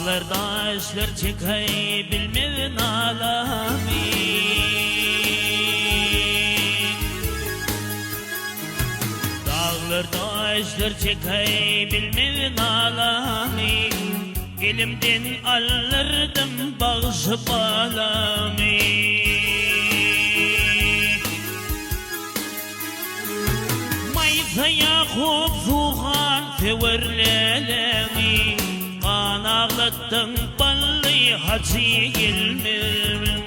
Dağlarda işler çıkay bilmedin alami. Dağlarda işler çıkay bilmedin alami. Elimden alırdım bağışıp alami. Maysa Yakup Zuhan feverlelemi. Kan ağlattın balli hacı ilmim.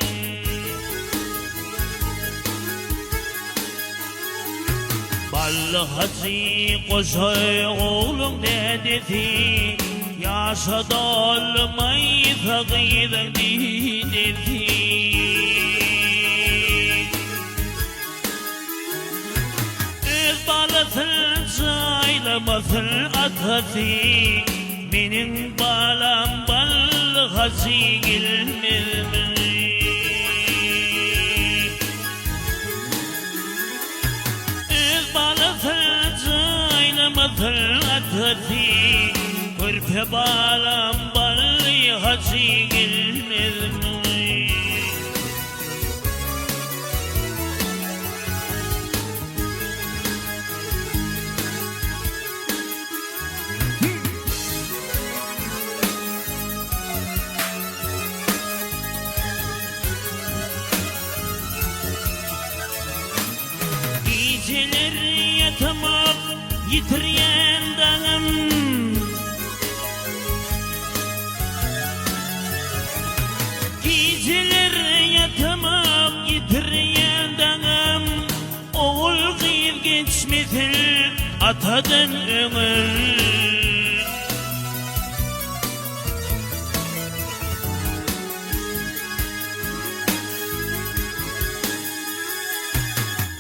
Balli hacı koşay oğlum dedi. Yaşa da olmaysa gıybet dedi. Öz balasın saylamasın atası. Benim balam bal hacı ilmim. Öz balasın saylamasın atası. Körpe balam bal hacı ilmim. Geceler yatamam yitiryen dağım. Geceler yatamam yitiryen dağım. Oğul kıyıp geçmesin atadan ömür.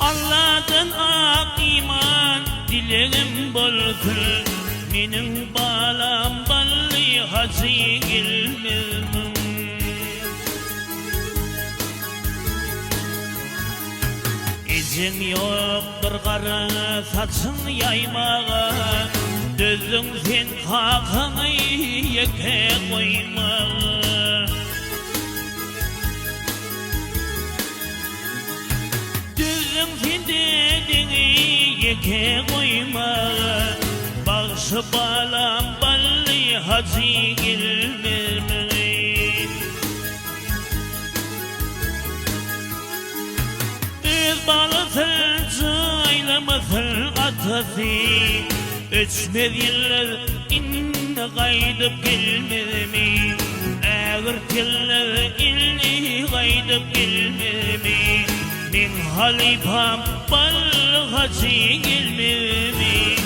Allah'tan ak iman dilerim bolsun. Benim balam balli hacı ilmim. İzin yoktur kara saçın yaymağa. Düzün sen kakını yeke koymağa. Sen dediğini yeke koymağa. Bağışı balam balli hacı ilmim. Öz balasın saylamasın atası. Üçmez yıllar inne kaydıp gelmemi. Ağır tiller illi kaydıp gelmemi. Min halifam bal hacı ilmimi.